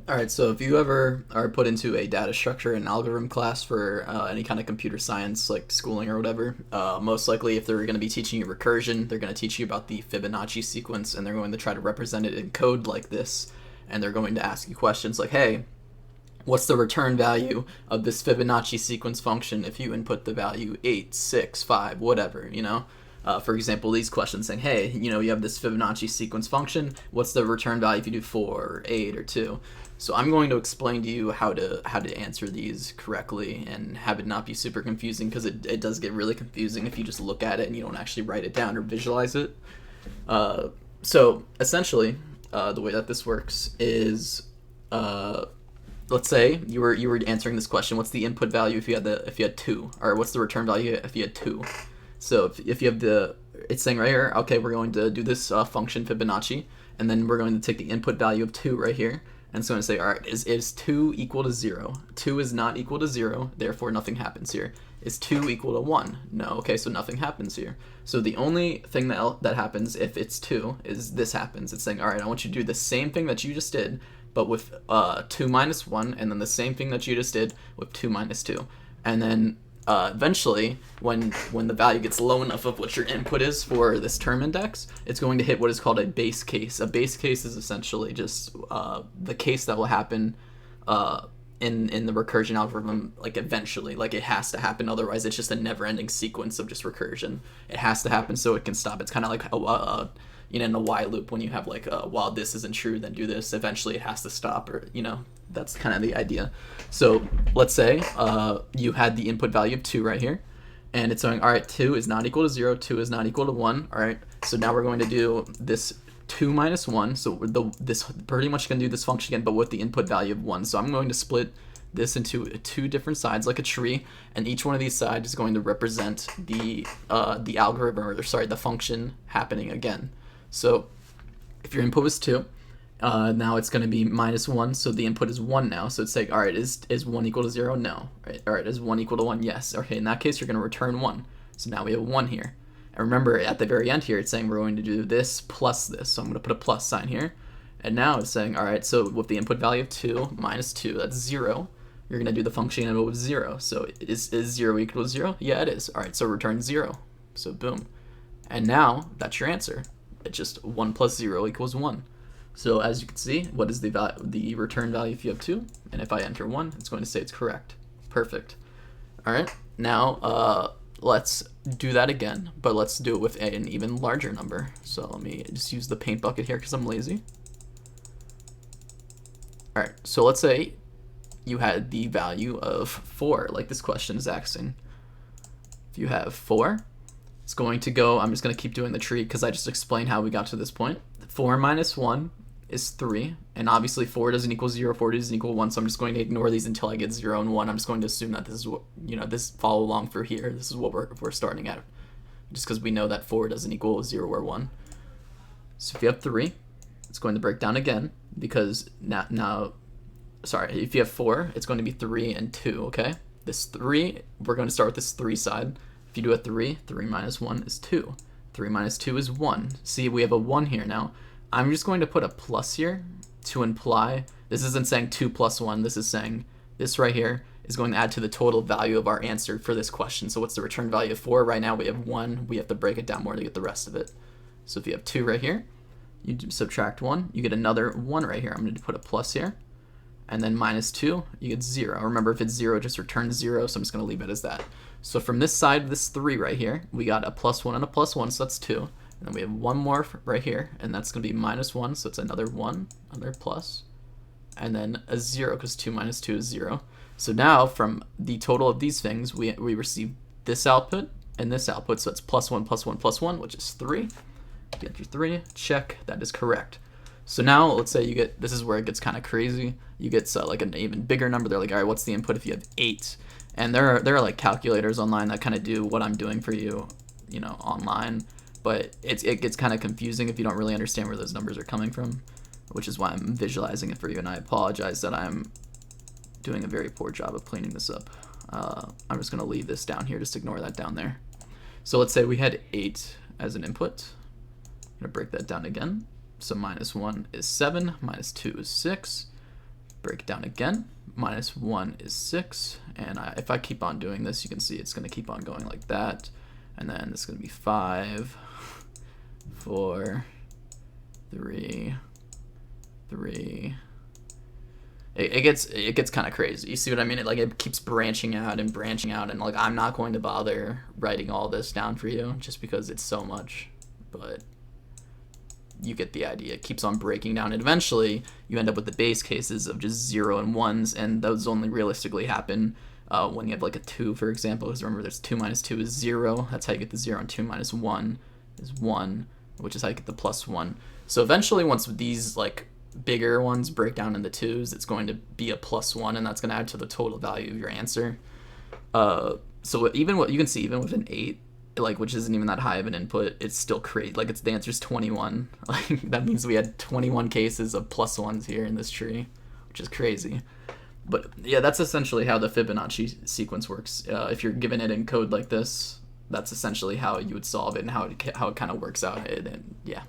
All right, so if you ever are put into a data structure and algorithm class for any kind of computer science, like schooling or whatever, most likely if they're going to be teaching you recursion, they're going to teach you about the Fibonacci sequence, and they're going to try to represent it in code like this, and they're going to ask you questions like, hey, what's the return value of this Fibonacci sequence function if you input the value 8, 6, 5, whatever, you know? For example, these questions saying, hey, you have this Fibonacci sequence function. What's the return value if you do 4 or 8 or 2? So I'm going to explain to you how to answer these correctly and have it not be super confusing, because it does get really confusing if you just look at it and you don't actually write it down or visualize it. So essentially, the way that this works is, let's say you were answering this question: what's the input value if you had 2, or what's the return value if you had 2? So if you have it's saying right here, okay, we're going to do this function Fibonacci, and then we're going to take the input value of 2 right here, and it's going to say, all right, is 2 equal to 0? 2 is not equal to 0, therefore nothing happens here. Is 2 equal to 1? No, okay, so nothing happens here. So the only thing that happens if it's 2 is this happens. It's saying, all right, I want you to do the same thing that you just did, but with 2 minus 1, and then the same thing that you just did with 2 minus 2. And then eventually, when the value gets low enough of what your input is for this term index, it's going to hit what is called a base case. A base case is essentially just the case that will happen in the recursion algorithm, like eventually, like it has to happen. Otherwise, it's just a never-ending sequence of just recursion. It has to happen so it can stop. It's kind of like in a while loop, when you have like while this isn't true, then do this. Eventually, it has to stop, or that's kind of the idea. So let's say you had the input value of 2 right here, and it's saying, all right, 2 is not equal to 0, 2 is not equal to 1. All right, so now we're going to do this 2 minus 1. So this pretty much going to do this function again, but with the input value of 1. So I'm going to split this into 2 different sides like a tree, and each one of these sides is going to represent the algorithm, or sorry, the function happening again. So if your input was 2, now it's going to be minus 1, so the input is 1 now. So it's like, all right, is 1 equal to 0? No. Right. All right, is 1 equal to 1? Yes. Okay, in that case, you're going to return 1. So now we have 1 here. And remember, at the very end here, it's saying we're going to do this plus this. So I'm going to put a plus sign here. And now it's saying, all right, so with the input value of 2 minus 2, that's 0. You're going to do the function with 0. So is 0 equal to 0? Yeah, it is. All right, so return 0. So boom. And now that's your answer. It's just 1 plus 0 equals 1. So as you can see, what is the return value if you have 2? And if I enter 1, it's going to say it's correct. Perfect. All right, now let's do that again, but let's do it with an even larger number. So let me just use the paint bucket here because I'm lazy. All right, so let's say you had the value of 4, like this question is asking. If you have 4, it's going to go, I'm just going to keep doing the tree because I just explained how we got to this point. 4 minus 1 is 3, and obviously 4 doesn't equal 0, 4 doesn't equal 1, so I'm just going to ignore these until I get 0 and 1. I'm just going to assume that this is what, this follow along for here. This is what we're starting at, just because we know that 4 doesn't equal 0 or 1. So if you have 3, it's going to break down again, because now sorry, if you have 4, it's going to be 3 and 2, okay? This 3, we're going to start with this 3 side. If you do a 3, 3 minus 1 is 2. 3 minus 2 is 1. See, we have a 1 here now. I'm just going to put a plus here to imply, this isn't saying 2 plus 1, this is saying this right here is going to add to the total value of our answer for this question. So what's the return value of 4? Right now we have 1. We have to break it down more to get the rest of it. So if you have 2 right here, you subtract 1, you get another 1 right here. I'm going to put a plus here. And then minus 2, you get 0. Remember, if it's 0, just return 0, so I'm just going to leave it as that. So from this side, this 3 right here, we got a plus 1 and a plus 1, so that's 2. And then we have 1 more right here, and that's going to be minus 1, so it's another 1, another plus. And then a 0, because 2 minus 2 is 0. So now, from the total of these things, we receive this output and this output, so it's plus 1, plus 1, plus 1, which is 3. Get your 3, check, that is correct. So now, let's say you get, this is where it gets kind of crazy. You get like an even bigger number. They're like, all right, what's the input if you have 8? And there are like calculators online that kind of do what I'm doing for you, online. But it gets kind of confusing if you don't really understand where those numbers are coming from, which is why I'm visualizing it for you. And I apologize that I'm doing a very poor job of cleaning this up. I'm just going to leave this down here. Just ignore that down there. So let's say we had 8 as an input. I'm going to break that down again. So minus 1 is 7, minus 2 is 6, Break it down again. Minus 1 is 6. And if I keep on doing this, you can see it's going to keep on going like that. And then it's going to be 5, 4, 3, 3. It gets kind of crazy. You see what I mean? It keeps branching out, and like I'm not going to bother writing all this down for you just because it's so much. But you get the idea. It keeps on breaking down, and eventually you end up with the base cases of just 0 and 1s, and those only realistically happen when you have like a 2, for example, because remember there's 2 minus 2 is 0. That's how you get the 0, and 2 minus 1 is 1, which is how you get the plus 1. So eventually, once these like bigger ones break down into 2s, it's going to be a plus 1, and that's going to add to the total value of your answer. So even what you can see, even with an 8, like, which isn't even that high of an input, it's still crazy. Like, the answer's 21. Like, that means we had 21 cases of plus 1s here in this tree, which is crazy. But yeah, that's essentially how the Fibonacci sequence works. If you're given it in code like this, that's essentially how you would solve it and how it kind of works out. And yeah.